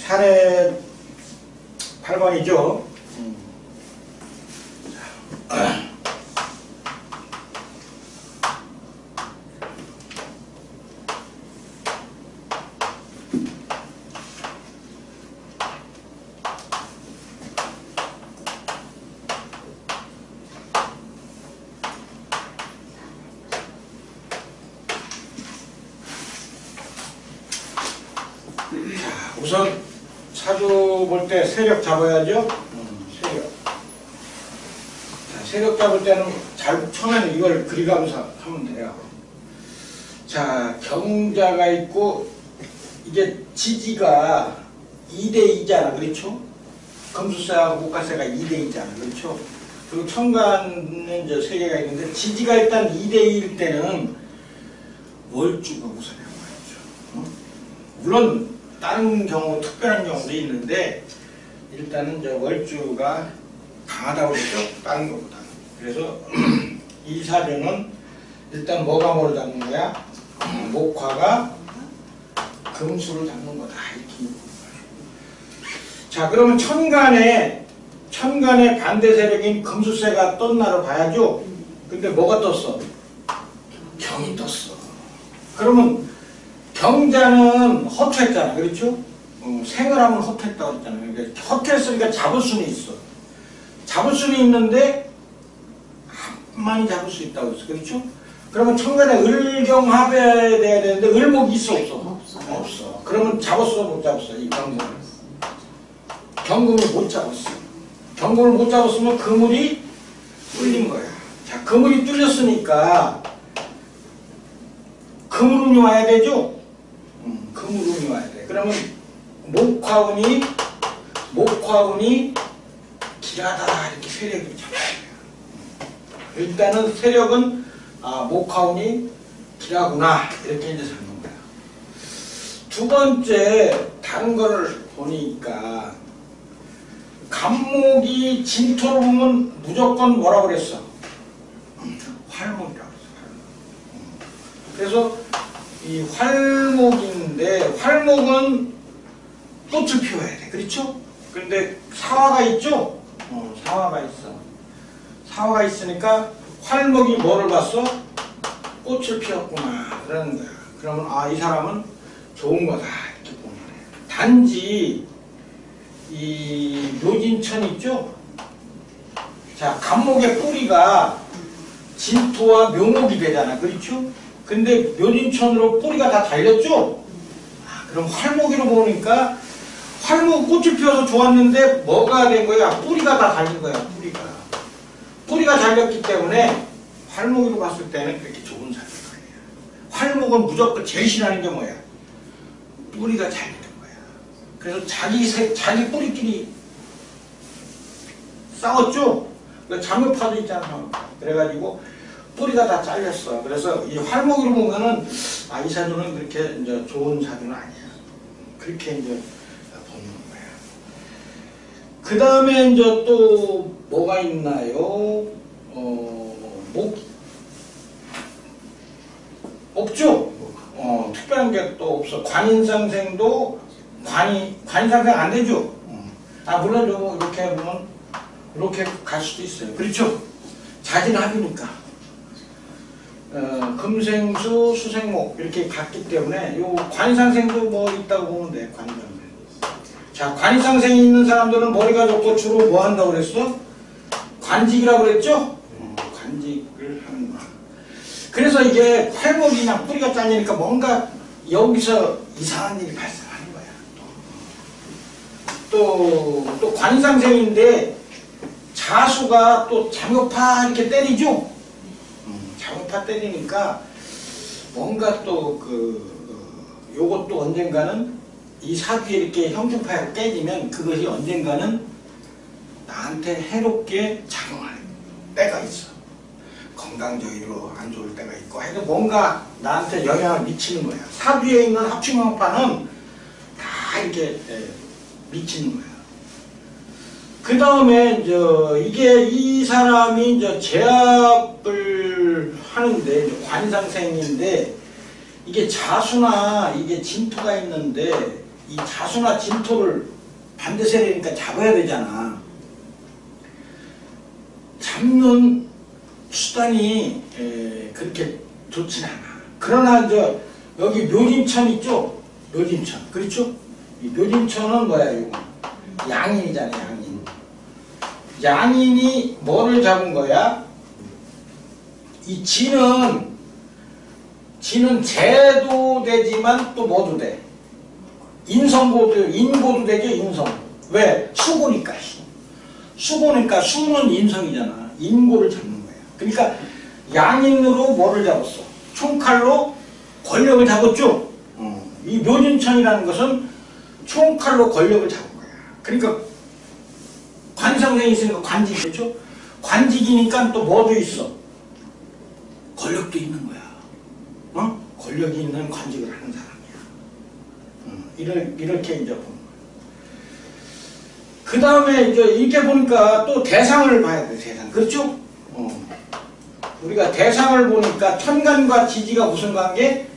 사례 8번이죠. 우선 사주 볼 때 세력 잡아야죠. 세력. 자, 세력 잡을 때는 처음에는 이걸 그리가면서 하면 돼요. 자, 경자가 있고 이게 지지가 2대2잖아. 그렇죠? 금수세하고 목화세가 2대2잖아. 그렇죠? 그리고 천간은 이제 3개가 있는데 지지가 일단 2대2일 때는 월주가 우선이라고 하죠. 물론 다른 경우, 특별한 경우도 있는데 일단은 저 월주가 강하다고 그러죠. 다른 것보다. 그래서 이 사주는 일단 뭐가 뭐를 잡는 거야? 목화가 금수를 잡는 거다. 이렇게. 자, 그러면 천간에 반대 세력인 금수세가 떴나를 봐야죠. 근데 뭐가 떴어? 경이 떴어. 그러면 경자는 허투했잖아. 그렇죠? 생을하면 허투했다고 했잖아요. 그러니까 허투했으니까 잡을 수는 있어. 잡을 수는 있는데 많이 잡을 수 있다고 했어. 그렇죠? 그러면 천간에 을경합해야 돼야 되는데 을목이 있어 없어? 없어. 그러면 잡았어 못 잡았어? 이 경금을. 경금을 못 잡았어. 경금을 못 잡았으면 그물이 뚫린 거야. 자, 그물이 뚫렸으니까 금운이 와야 되죠? 금운이 와야 돼. 그러면 목화운이 길하다 이렇게 세력을 잡아야 돼요. 일단은 세력은 목화운이 길하구나 이렇게 이제 잡는 거야. 두 번째 다른 거를 보니까 간목이 진토를 보면 무조건 뭐라고 그랬어? 활목이라고 그랬어. 그래서 이 활목인데 활목은 꽃을 피워야 돼. 그렇죠? 근데 사화가 있죠? 사화가 있어. 사화가 있으니까 활목이 뭐를 봤어? 꽃을 피웠구나 그러는 거야. 그러면 이 사람은 좋은 거다 이렇게 보면 돼. 단지 이 묘진천 있죠? 자, 간목의 뿌리가 진토와 묘목이 되잖아. 그렇죠? 근데 묘진천으로 뿌리가 다 달렸죠? 그럼 활목으로 보니까 활목 꽃이 피어서 좋았는데 뭐가 된 거야? 뿌리가 다 달린 거야. 뿌리가 달렸기 때문에 활목으로 봤을 때는 그렇게 좋은 사주가 아니야. 활목은 무조건 제일 싫어하는 게 뭐야? 뿌리가 잘리는 거야. 그래서 자기 뿌리끼리 싸웠죠? 장묘파도 있잖아. 그래가지고 뿌리가 다 잘렸어. 그래서 이 활목으로 보면은 이 사주는 그렇게 이제 좋은 사주는 아니야. 그렇게 이제 보는 거야. 그 다음에 이제 또 뭐가 있나요? 없죠? 특별한 게 또 없어. 관인상생도 관인상생 안 되죠? 물론 이렇게 보면 이렇게 갈 수도 있어요. 그렇죠? 자진합이니까. 금생수, 수생목 이렇게 갔기 때문에 요 관상생도 뭐 있다고 보면 돼. 관상생. 자, 관상생이 있는 사람들은 머리가 좋고 주로 뭐 한다고 그랬어? 관직이라고 그랬죠? 관직을 하는 거. 그래서 이게 활목이나 뿌리가 잘리니까 뭔가 여기서 이상한 일이 발생하는 거야. 또 관상생인데 자수가 또 장요파 이렇게 때리죠? 장요파 때리니까 뭔가 또 요것도 언젠가는 이 사주에 이렇게 형중파가 깨지면 그것이 언젠가는 나한테 해롭게 작용할 때가 있어. 건강적으로 안 좋을 때가 있고 해도 뭔가 나한테 영향을 미치는 거야. 사주에 있는 합충형파는 다 이렇게 미치는 거야. 그 다음에 이게 이 사람이 제압을 하는데 관상생인데 이게 자수나 이게 진토가 있는데 이 자수나 진토를 반드시 해야 되니까 잡아야 되잖아. 잡는 수단이 그렇게 좋진 않아. 그러나 여기 묘진천 있죠? 묘진천. 그렇죠? 이 묘진천은 뭐야, 이거? 양인이잖아, 양인. 양인이 뭐를 잡은 거야? 이 진은 재도 되지만 또 뭐도 돼? 인성고도, 인고도 되죠, 인성. 왜? 수고니까, 수고니까 수는 인성이잖아. 인고를 잡는 거야. 그러니까 양인으로 뭐를 잡았어? 총칼로 권력을 잡았죠? 이 묘진천이라는 것은 총칼로 권력을 잡은 거야. 그러니까 관성생이 있으니까 관직이겠죠? 관직이니까 또 뭐도 있어? 권력도 있는 거야. 권력이 있는 관직을 하는 사람이야. 이렇게 이제 보는 거야. 그 다음에 이제 이렇게 보니까 또 대상을 봐야 돼, 대상. 그렇죠? 우리가 대상을 보니까 천간과 지지가 무슨 관계?